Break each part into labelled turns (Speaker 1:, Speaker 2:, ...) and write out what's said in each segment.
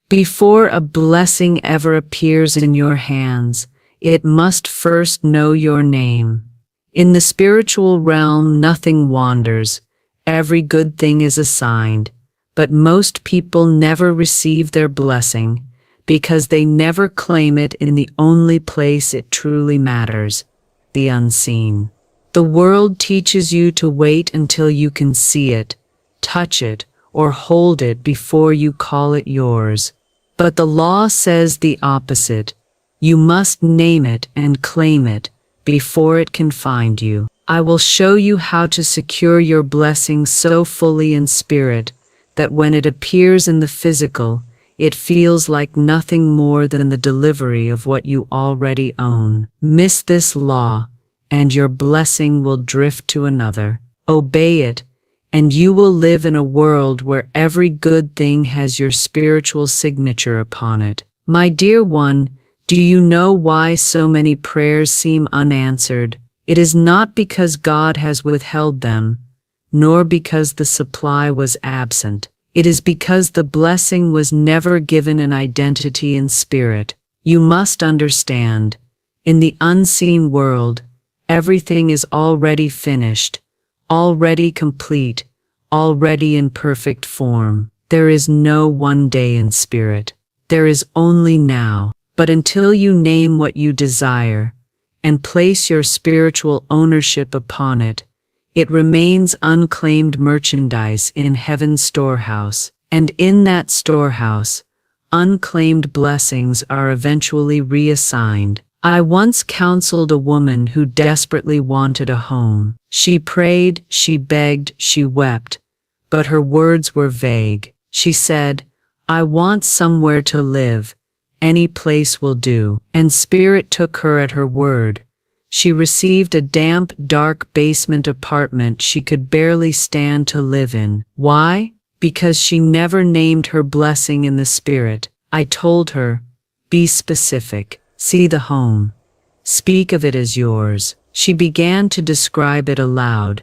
Speaker 1: Before a blessing ever appears in your hands, it must first know your name. In the spiritual realm, nothing wanders. Every good thing is assigned. But most people never receive their blessing because they never claim it in the only place it truly matters, the unseen. The world teaches you to wait until you can see it, touch it, or hold it before you call it yours. But the law says the opposite. You must name it and claim it before it can find you. I will show you how to secure your blessing so fully in spirit that when it appears in the physical, it feels like nothing more than the delivery of what you already own. Miss this law, and your blessing will drift to another. Obey it, and you will live in a world where every good thing has your spiritual signature upon it. My dear one, do you know why so many prayers seem unanswered? It is not because God has withheld them, nor because the supply was absent. It is because the blessing was never given an identity in spirit. You must understand, in the unseen world, everything is already finished, already complete, already in perfect form. There is no one day in spirit. There is only now. But until you name what you desire and place your spiritual ownership upon it, it remains unclaimed merchandise in heaven's storehouse. And in that storehouse, unclaimed blessings are eventually reassigned. I once counseled a woman who desperately wanted a home. She prayed, she begged, she wept, but her words were vague. She said, "I want somewhere to live. Any place will do." And Spirit took her at her word. She received a damp, dark basement apartment she could barely stand to live in. Why? Because she never named her blessing in the Spirit. I told her, "Be specific. See the home. Speak of it as yours." She began to describe it aloud.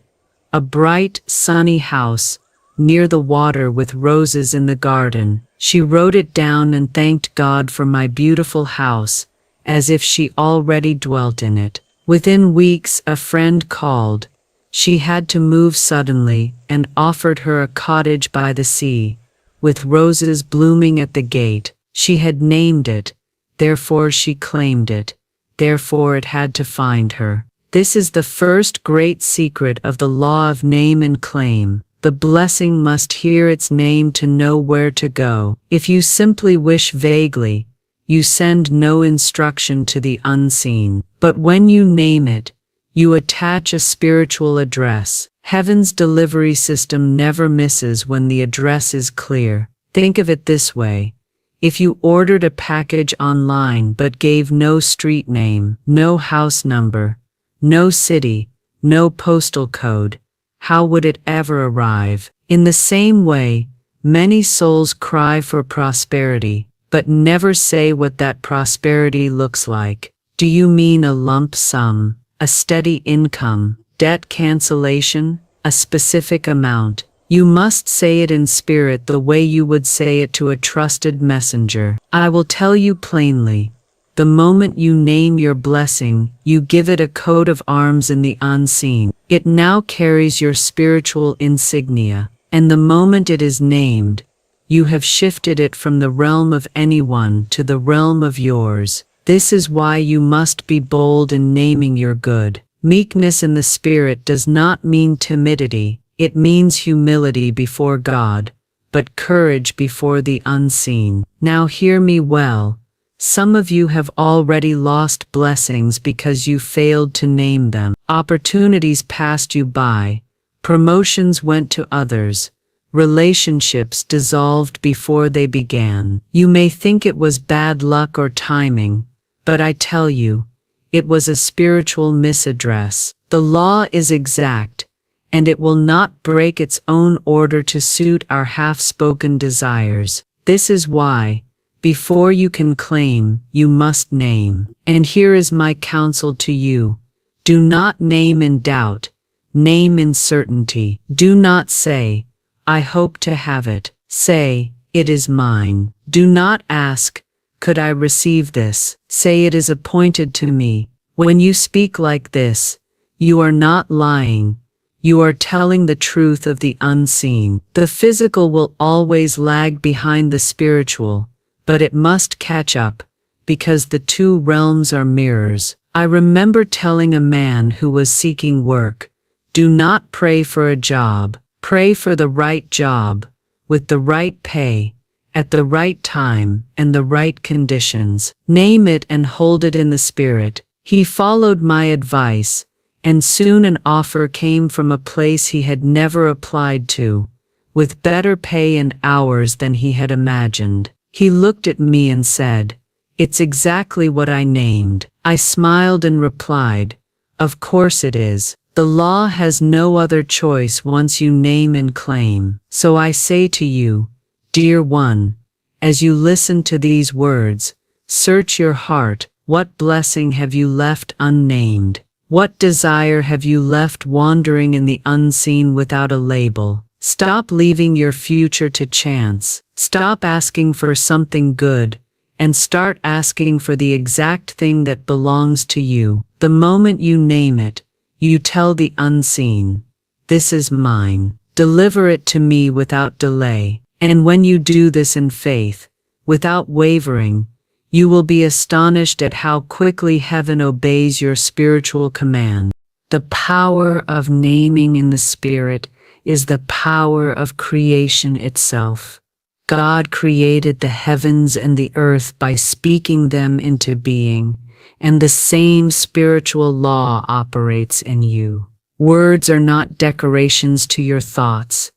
Speaker 1: A bright, sunny house, near the water with roses in the garden. She wrote it down and thanked God for my beautiful house, as if she already dwelt in it. Within weeks, a friend called. She had to move suddenly and offered her a cottage by the sea, with roses blooming at the gate. She had named it. Therefore she claimed it. Therefore it had to find her. This is the first great secret of the law of name and claim. The blessing must hear its name to know where to go. If you simply wish vaguely, you send no instruction to the unseen. But when you name it, you attach a spiritual address. Heaven's delivery system never misses when the address is clear. Think of it this way. If you ordered a package online but gave no street name, no house number, no city, no postal code, how would it ever arrive? In the same way, many souls cry for prosperity, but never say what that prosperity looks like. Do you mean a lump sum, a steady income, debt cancellation, a specific amount? You must say it in spirit the way you would say it to a trusted messenger. I will tell you plainly, the moment you name your blessing, you give it a coat of arms in the unseen. It now carries your spiritual insignia, and the moment it is named, you have shifted it from the realm of anyone to the realm of yours. This is why you must be bold in naming your good. Meekness in the spirit does not mean timidity. It means humility before God, but courage before the unseen. Now hear me well. Some of you have already lost blessings because you failed to name them. Opportunities passed you by. Promotions went to others. Relationships dissolved before they began. You may think it was bad luck or timing, but I tell you, it was a spiritual misaddress. The law is exact, and it will not break its own order to suit our half-spoken desires. This is why, before you can claim, you must name. And here is my counsel to you. Do not name in doubt. Name in certainty. Do not say, "I hope to have it." Say, "It is mine." Do not ask, could I receive this? Say it is appointed to me. When you speak like this, you are not lying. You are telling the truth of the unseen. The physical will always lag behind the spiritual, but it must catch up, because the two realms are mirrors. I remember telling a man who was seeking work, do not pray for a job, pray for the right job, with the right pay, at the right time and the right conditions. Name it and hold it in the spirit. He followed my advice, and soon an offer came from a place he had never applied to, with better pay and hours than he had imagined. He looked at me and said, "It's exactly what I named." I smiled and replied, "Of course it is. The law has no other choice once you name and claim. So I say to you, dear one, as you listen to these words, search your heart. What blessing have you left unnamed? What desire have you left wandering in the unseen without a label? Stop leaving your future to chance. Stop asking for something good, and start asking for the exact thing that belongs to you. The moment you name it, you tell the unseen, this is mine. Deliver it to me without delay. And when you do this in faith, without wavering, you will be astonished at how quickly heaven obeys your spiritual command. The power of naming in the spirit is the power of creation itself. God created the heavens and the earth by speaking them into being, and the same spiritual law operates in you. Words are not decorations to your thoughts.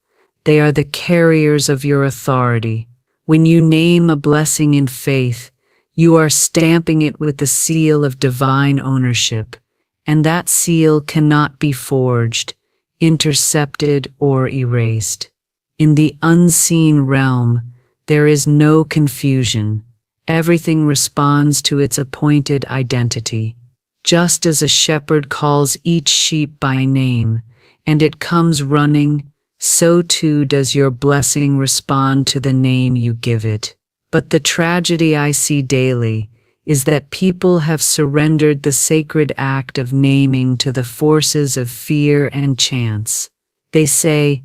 Speaker 1: They are the carriers of your authority. When you name a blessing in faith, you are stamping it with the seal of divine ownership, and that seal cannot be forged, intercepted, or erased. In the unseen realm, there is no confusion. Everything responds to its appointed identity. Just as a shepherd calls each sheep by name, and it comes running, so too does your blessing respond to the name you give it. But the tragedy I see daily is that people have surrendered the sacred act of naming to the forces of fear and chance. They say,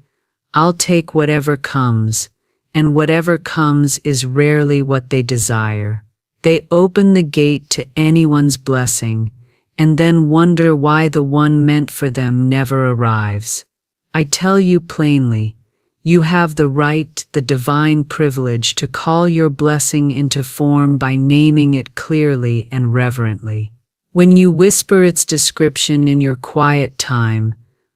Speaker 1: I'll take whatever comes, and whatever comes is rarely what they desire. They open the gate to anyone's blessing, and then wonder why the one meant for them never arrives. I tell you plainly, you have the right, the divine privilege to call your blessing into form by naming it clearly and reverently. When you whisper its description in your quiet time,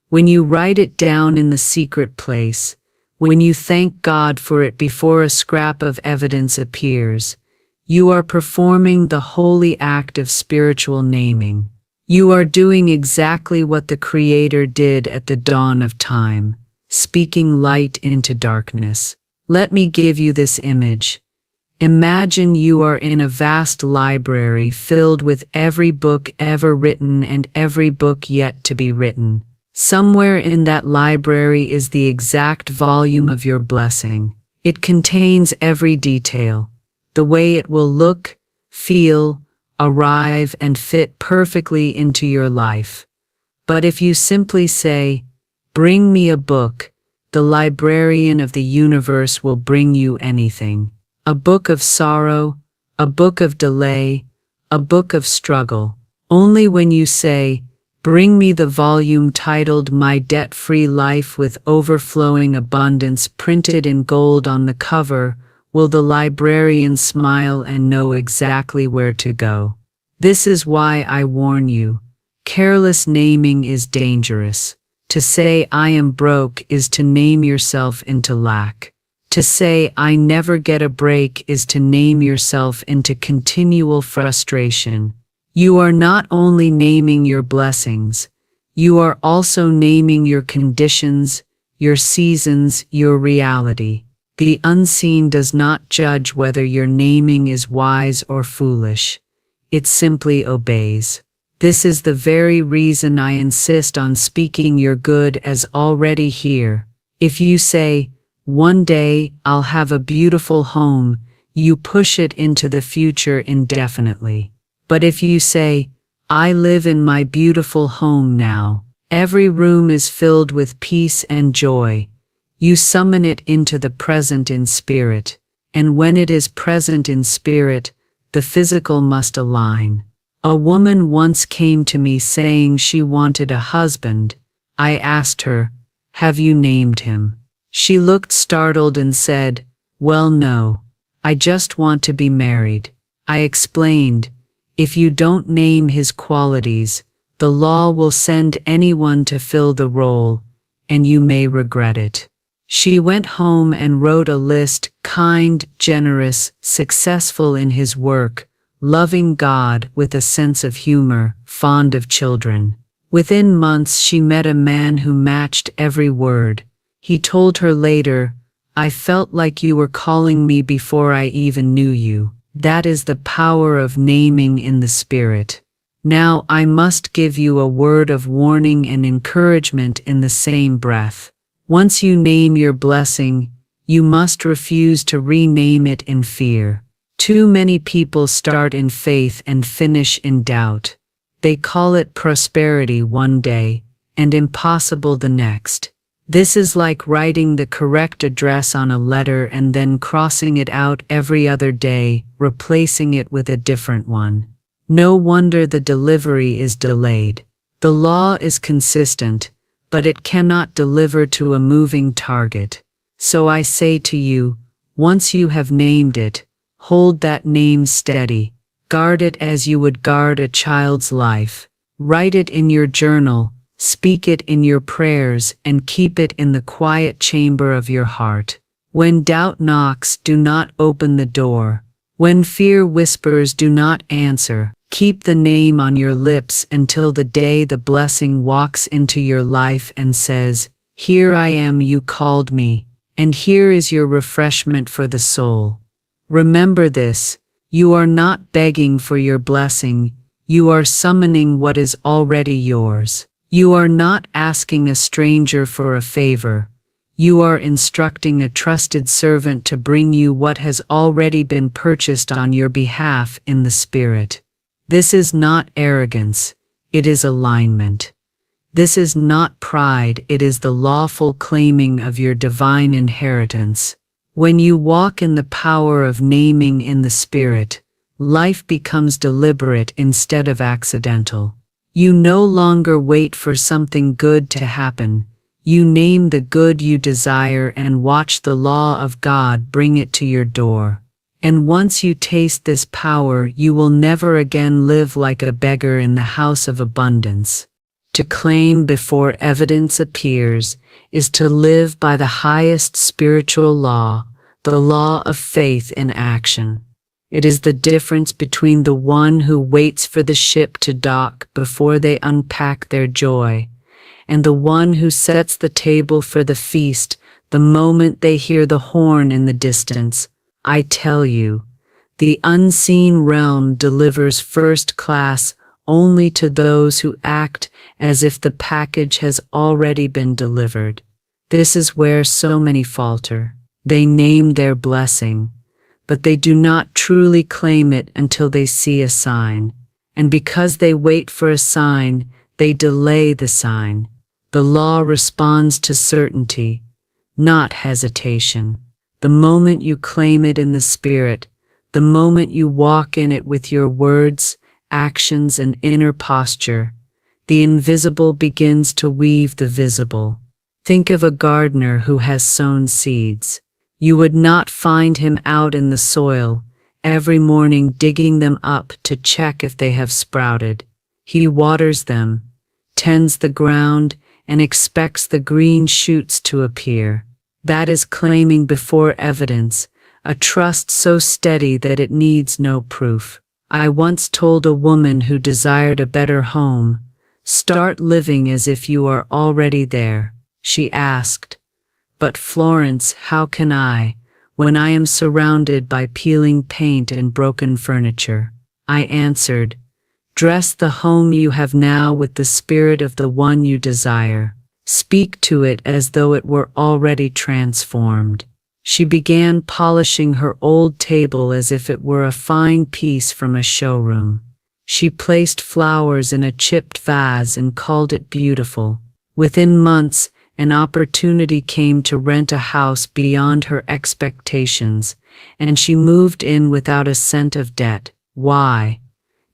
Speaker 1: when you write it down in the secret place, when you thank God for it before a scrap of evidence appears, you are performing the holy act of spiritual naming. You are doing exactly what the Creator did at the dawn of time, speaking light into darkness. Let me give you this image. Imagine you are in a vast library filled with every book ever written and every book yet to be written. Somewhere in that library is the exact volume of your blessing. It contains every detail, the way it will look, feel, arrive, and fit perfectly into your life. But if you simply say, "Bring me a book," the librarian of the universe will bring you anything. A book of sorrow, a book of delay, a book of struggle. Only when you say, "Bring me the volume titled My Debt-Free Life with Overflowing Abundance printed in gold on the cover," will the librarian smile and know exactly where to go. This is why I warn you, careless naming is dangerous. To say "I am broke" is to name yourself into lack. To say "I never get a break" is to name yourself into continual frustration. You are not only naming your blessings, you are also naming your conditions, your seasons, your reality. The unseen does not judge whether your naming is wise or foolish. It simply obeys. This is the very reason I insist on speaking your good as already here. If you say, "One day I'll have a beautiful home," you push it into the future indefinitely. But if you say, I live in my beautiful home now, every room is filled with peace and joy, you summon it into the present in spirit, and when it is present in spirit, the physical must align. A woman once came to me saying she wanted a husband. I asked her, have you named him? She looked startled and said, well, no, I just want to be married. I explained, if you don't name his qualities, the law will send anyone to fill the role, and you may regret it. She went home and wrote a list: kind, generous, successful in his work, loving God with a sense of humor, fond of children. Within months she met a man who matched every word. He told her later, I felt like you were calling me before I even knew you. That is the power of naming in the spirit. Now I must give you a word of warning and encouragement in the same breath. Once you name your blessing, you must refuse to rename it in fear. Too many people start in faith and finish in doubt. They call it prosperity one day and impossible the next. This is like writing the correct address on a letter and then crossing it out every other day, replacing it with a different one. No wonder the delivery is delayed. The law is consistent, but it cannot deliver to a moving target. So I say to you, once you have named it, hold that name steady. Guard it as you would guard a child's life. Write it in your journal, speak it in your prayers, and keep it in the quiet chamber of your heart. When doubt knocks, do not open the door. When fear whispers, do not answer. Keep the name on your lips until the day the blessing walks into your life and says, here I am, you called me, and here is your refreshment for the soul. Remember this, you are not begging for your blessing, you are summoning what is already yours. You are not asking a stranger for a favor. You are instructing a trusted servant to bring you what has already been purchased on your behalf in the Spirit. This is not arrogance, it is alignment. This is not pride, it is the lawful claiming of your divine inheritance. When you walk in the power of naming in the Spirit, life becomes deliberate instead of accidental. You no longer wait for something good to happen. You name the good you desire and watch the law of God bring it to your door. And once you taste this power, you will never again live like a beggar in the house of abundance. To claim before evidence appears is to live by the highest spiritual law, the law of faith in action. It is the difference between the one who waits for the ship to dock before they unpack their joy, and the one who sets the table for the feast the moment they hear the horn in the distance. I tell you, the unseen realm delivers first class only to those who act as if the package has already been delivered. This is where so many falter. They name their blessing, but they do not truly claim it until they see a sign. And because they wait for a sign, they delay the sign. The law responds to certainty, not hesitation. The moment you claim it in the Spirit, the moment you walk in it with your words, actions, and inner posture, the invisible begins to weave the visible. Think of a gardener who has sown seeds. You would not find him out in the soil, every morning digging them up to check if they have sprouted. He waters them, tends the ground, and expects the green shoots to appear. That is claiming before evidence, a trust so steady that it needs no proof. I once told a woman who desired a better home, start living as if you are already there. She asked, but Florence, how can I, when I am surrounded by peeling paint and broken furniture? I answered, dress the home you have now with the spirit of the one you desire. Speak to it as though it were already transformed. She began polishing her old table as if it were a fine piece from a showroom. She placed flowers in a chipped vase and called it beautiful. Within months, an opportunity came to rent a house beyond her expectations, and she moved in without a cent of debt. Why?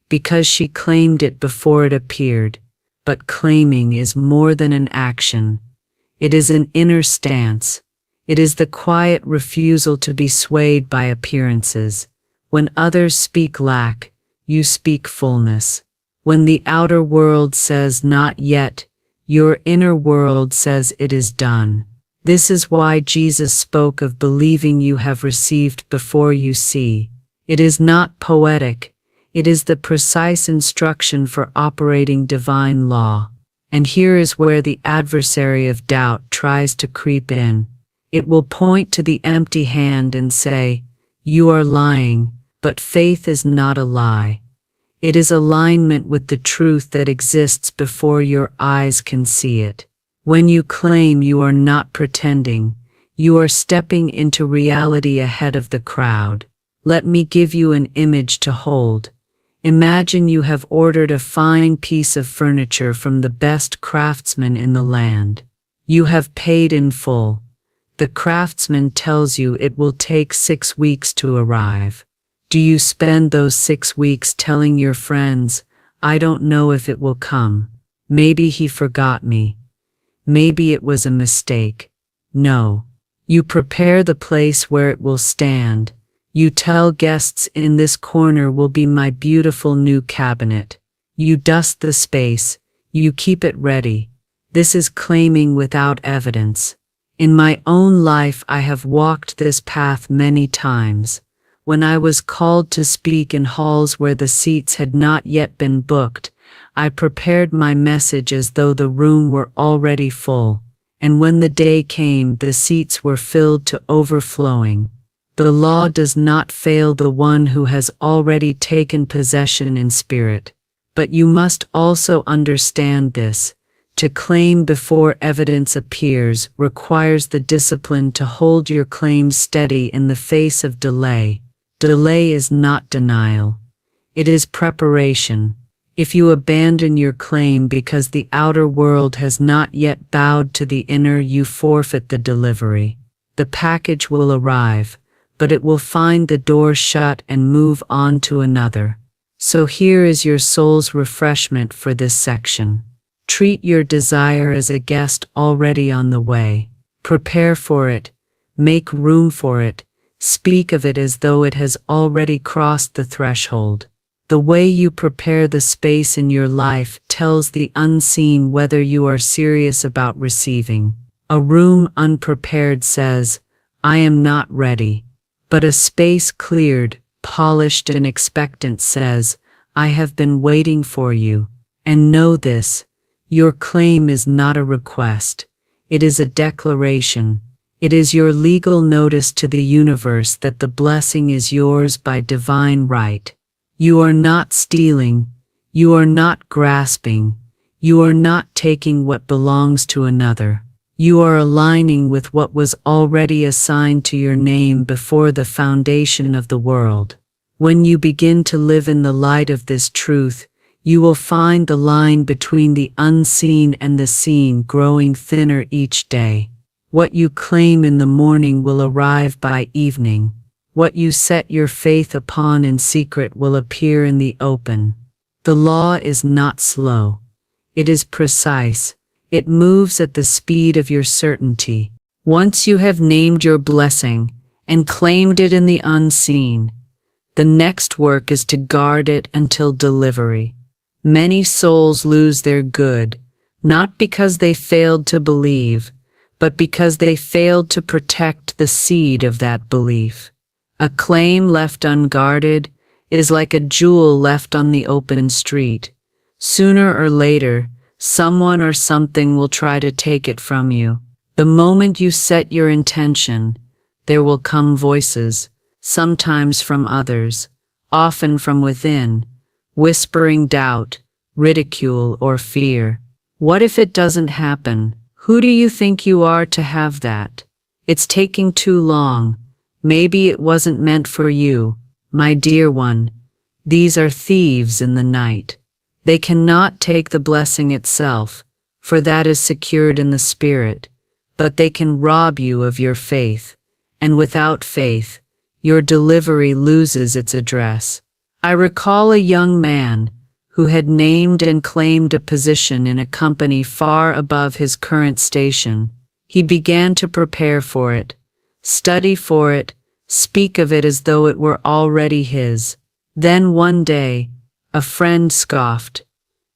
Speaker 1: Because she claimed it before it appeared. But claiming is more than an action. It is an inner stance. It is the quiet refusal to be swayed by appearances. When others speak lack, you speak fullness. When the outer world says not yet, your inner world says it is done. This is why Jesus spoke of believing you have received before you see. It is not poetic. It is the precise instruction for operating divine law. And here is where the adversary of doubt tries to creep in. It will point to the empty hand and say, "You are lying," but faith is not a lie. It is alignment with the truth that exists before your eyes can see it. When you claim, you are not pretending. You are stepping into reality ahead of the crowd. Let me give you an image to hold. Imagine you have ordered a fine piece of furniture from the best craftsman in the land. You have paid in full. The craftsman tells you it will take 6 weeks to arrive. Do you spend those 6 weeks telling your friends, "I don't know if it will come. Maybe he forgot me. Maybe it was a mistake"? No. You prepare the place where it will stand. You tell guests, "In this corner will be my beautiful new cabinet." You dust the space. You keep it ready. This is claiming without evidence. In my own life, I have walked this path many times. When I was called to speak in halls where the seats had not yet been booked, I prepared my message as though the room were already full. And when the day came, the seats were filled to overflowing. The law does not fail the one who has already taken possession in spirit. But you must also understand this. To claim before evidence appears requires the discipline to hold your claims steady in the face of delay. Delay is not denial. It is preparation. If you abandon your claim because the outer world has not yet bowed to the inner, you forfeit the delivery. The package will arrive, but it will find the door shut and move on to another. So here is your soul's refreshment for this section. Treat your desire as a guest already on the way. Prepare for it. Make room for it. Speak of it as though it has already crossed the threshold. The way you prepare the space in your life tells the unseen whether you are serious about receiving. A room unprepared says, "I am not ready." But a space cleared, polished and expectant says, "I have been waiting for you." And know this, your claim is not a request. It is a declaration. It is your legal notice to the universe that the blessing is yours by divine right. You are not stealing. You are not grasping. You are not taking what belongs to another. You are aligning with what was already assigned to your name before the foundation of the world. When you begin to live in the light of this truth, you will find the line between the unseen and the seen growing thinner each day. What you claim in the morning will arrive by evening. What you set your faith upon in secret will appear in the open. The law is not slow. It is precise. It moves at the speed of your certainty. Once you have named your blessing and claimed it in the unseen, the next work is to guard it until delivery. Many souls lose their good, not because they failed to believe, but because they failed to protect the seed of that belief. A claim left unguarded is like a jewel left on the open street. Sooner or later, someone or something will try to take it from you. The moment you set your intention, there will come voices, sometimes from others, often from within, whispering doubt, ridicule, or fear. What if it doesn't happen? Who do you think you are to have that? It's taking too long. Maybe it wasn't meant for you, my dear one. These are thieves in the night. They cannot take the blessing itself, for that is secured in the Spirit, but they can rob you of your faith, and without faith, your delivery loses its address. I recall a young man who had named and claimed a position in a company far above his current station. He began to prepare for it, study for it, speak of it as though it were already his. Then one day, a friend scoffed,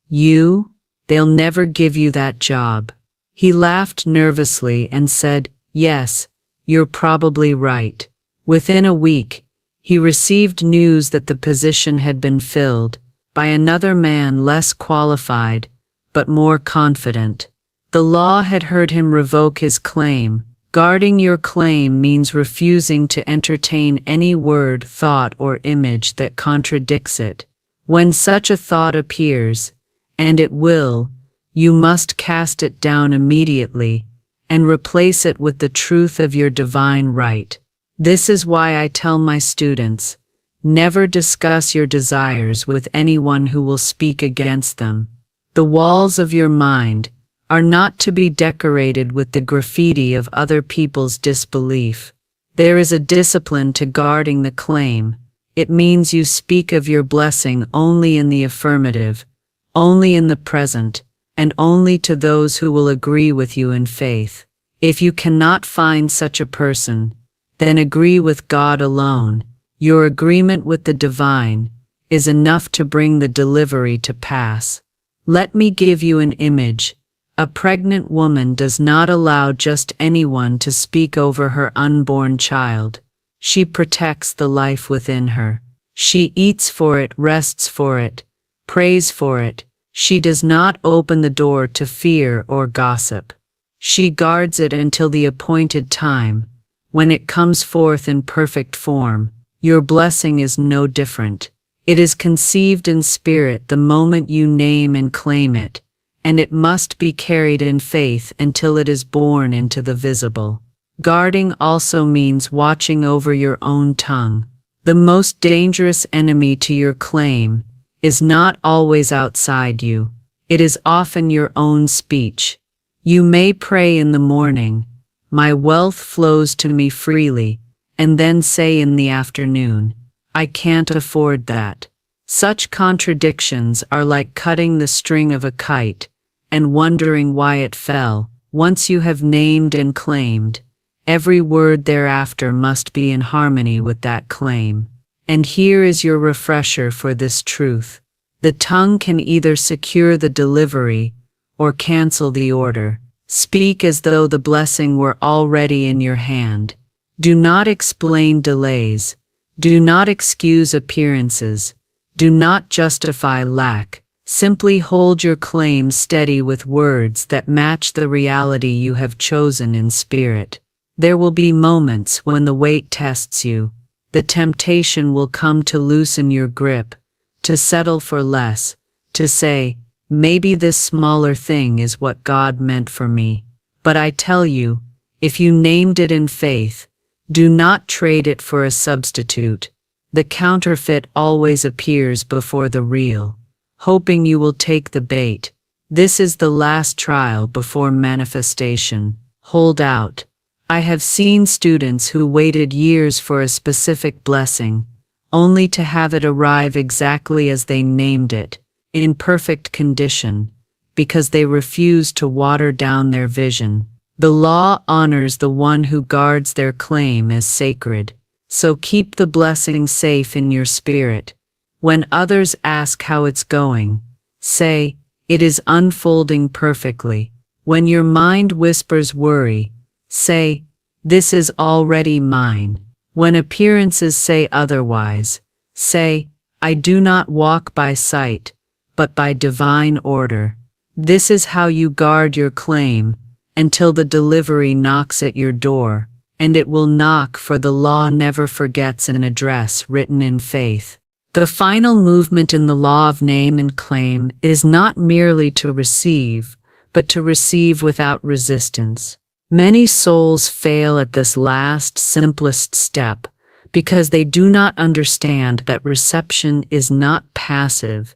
Speaker 1: "You? They'll never give you that job." He laughed nervously and said, "Yes, you're probably right." Within a week, he received news that the position had been filled by another man less qualified, but more confident. The law had heard him revoke his claim. Guarding your claim means refusing to entertain any word, thought, or image that contradicts it. When such a thought appears, and it will, you must cast it down immediately and replace it with the truth of your divine right. This is why I tell my students, never discuss your desires with anyone who will speak against them. The walls of your mind are not to be decorated with the graffiti of other people's disbelief. There is a discipline to guarding the claim. It means you speak of your blessing only in the affirmative, only in the present, and only to those who will agree with you in faith. If you cannot find such a person, then agree with God alone. Your agreement with the divine is enough to bring the delivery to pass. Let me give you an image. A pregnant woman does not allow just anyone to speak over her unborn child. She protects the life within her. She eats for it, rests for it, prays for it. She does not open the door to fear or gossip. She guards it until the appointed time, when it comes forth in perfect form. Your blessing is no different. It is conceived in spirit the moment you name and claim it, and it must be carried in faith until it is born into the visible. Guarding also means watching over your own tongue. The most dangerous enemy to your claim is not always outside you. It is often your own speech. You may pray in the morning, "My wealth flows to me freely," and then say in the afternoon, "I can't afford that." Such contradictions are like cutting the string of a kite and wondering why it fell. Once you have named and claimed, every word thereafter must be in harmony with that claim. And here is your refresher for this truth. The tongue can either secure the delivery or cancel the order. Speak as though the blessing were already in your hand. Do not explain delays. Do not excuse appearances. Do not justify lack. Simply hold your claim steady with words that match the reality you have chosen in spirit. There will be moments when the weight tests you. The temptation will come to loosen your grip, to settle for less, to say, "Maybe this smaller thing is what God meant for me." But I tell you, if you named it in faith, do not trade it for a substitute. The counterfeit always appears before the real, hoping you will take the bait. This is the last trial before manifestation. Hold out. I have seen students who waited years for a specific blessing, only to have it arrive exactly as they named it, in perfect condition, because they refused to water down their vision. The law honors the one who guards their claim as sacred, so keep the blessing safe in your spirit. When others ask how it's going, say, "It is unfolding perfectly." When your mind whispers worry, say, "This is already mine." When appearances say otherwise, say, "I do not walk by sight, but by divine order." This is how you guard your claim until the delivery knocks at your door, and it will knock, for the law never forgets an address written in faith. The final movement in the law of name and claim is not merely to receive, but to receive without resistance. Many souls fail at this last, simplest step because they do not understand that reception is not passive.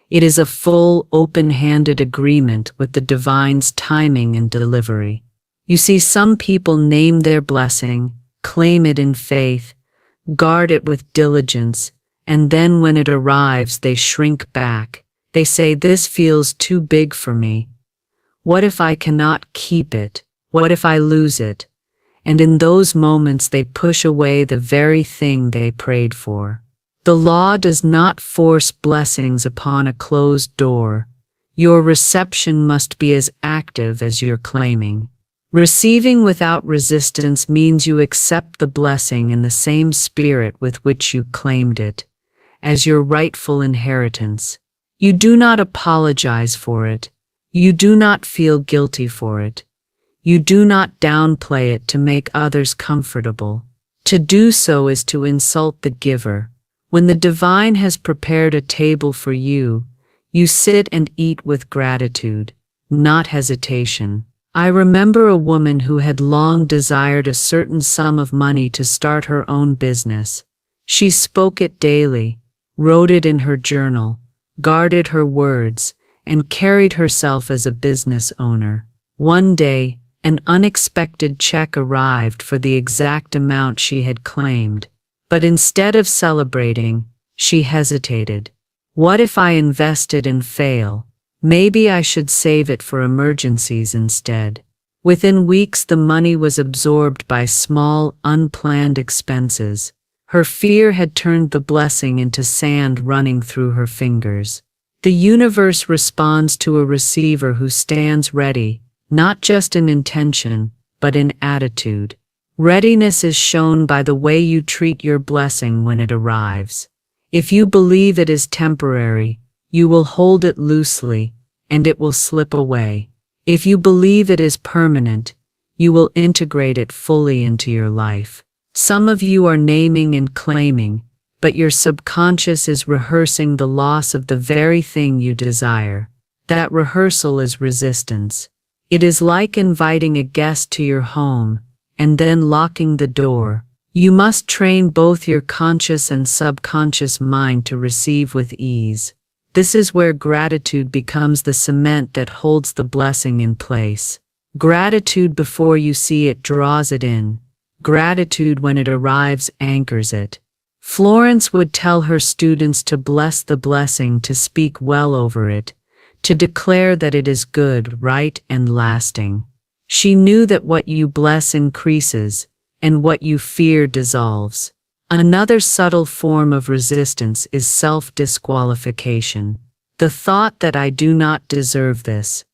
Speaker 1: It is a full, open-handed agreement with the divine's timing and delivery. You see, some people name their blessing, claim it in faith, guard it with diligence, and then when it arrives, they shrink back. They say, "This feels too big for me. What if I cannot keep it? What if I lose it?" And in those moments they push away the very thing they prayed for. The law does not force blessings upon a closed door. Your reception must be as active as your claiming. Receiving without resistance means you accept the blessing in the same spirit with which you claimed it, as your rightful inheritance. You do not apologize for it. You do not feel guilty for it. You do not downplay it to make others comfortable. To do so is to insult the giver. When the divine has prepared a table for you, you sit and eat with gratitude, not hesitation. I remember a woman who had long desired a certain sum of money to start her own business. She spoke it daily, wrote it in her journal, guarded her words, and carried herself as a business owner. One day, an unexpected check arrived for the exact amount she had claimed. But instead of celebrating, she hesitated. What if I invested and fail? Maybe I should save it for emergencies instead. Within weeks, the money was absorbed by small, unplanned expenses. Her fear had turned the blessing into sand running through her fingers. The universe responds to a receiver who stands ready, not just in intention, but in attitude. Readiness is shown by the way you treat your blessing when it arrives. If you believe it is temporary, you will hold it loosely, and it will slip away. If you believe it is permanent, you will integrate it fully into your life. Some of you are naming and claiming, but your subconscious is rehearsing the loss of the very thing you desire. That rehearsal is resistance. It is like inviting a guest to your home and then locking the door. You must train both your conscious and subconscious mind to receive with ease. This is where gratitude becomes the cement that holds the blessing in place. Gratitude before you see it draws it in. Gratitude when it arrives anchors it. Florence would tell her students to bless the blessing, to speak well over it, to declare that it is good, right, and lasting. She knew that what you bless increases, and what you fear dissolves. Another subtle form of resistance is self-disqualification. The thought that I do not deserve this.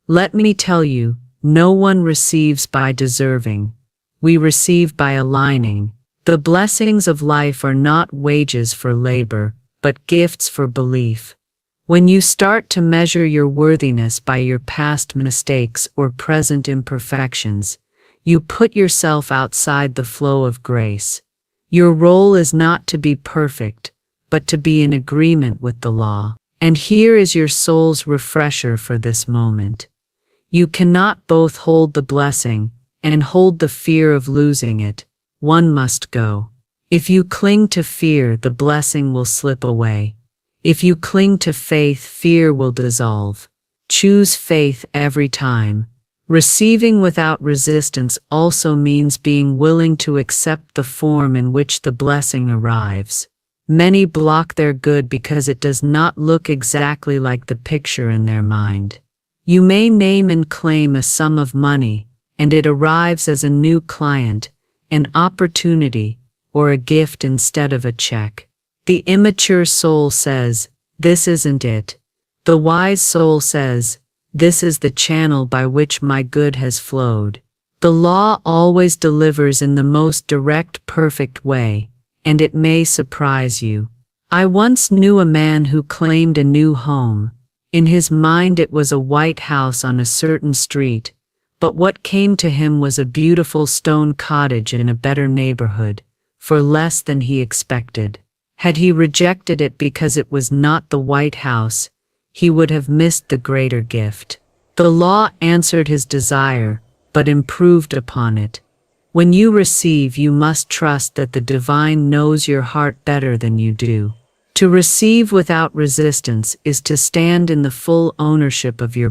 Speaker 1: Let me tell you, no one receives by deserving. We receive by aligning. The blessings of life are not wages for labor, but gifts for belief. When you start to measure your worthiness by your past mistakes or present imperfections, you put yourself outside the flow of grace. Your role is not to be perfect, but to be in agreement with the law. And here is your soul's refresher for this moment. You cannot both hold the blessing and hold the fear of losing it. One must go. If you cling to fear, the blessing will slip away. If you cling to faith, fear will dissolve. Choose faith every time. Receiving without resistance also means being willing to accept the form in which the blessing arrives. Many block their good because it does not look exactly like the picture in their mind. You may name and claim a sum of money, and it arrives as a new client, an opportunity, or a gift instead of a check. The immature soul says, "This isn't it." The wise soul says, "This is the channel by which my good has flowed." The law always delivers in the most direct, perfect way, and it may surprise you. I once knew a man who claimed a new home. In his mind it was a white house on a certain street, but what came to him was a beautiful stone cottage in a better neighborhood, for less than he expected. Had he rejected it because it was not the white house, he would have missed the greater gift. The law answered his desire, but improved upon it. When you receive, you must trust that the divine knows your heart better than you do. To receive without resistance is to stand in the full ownership of your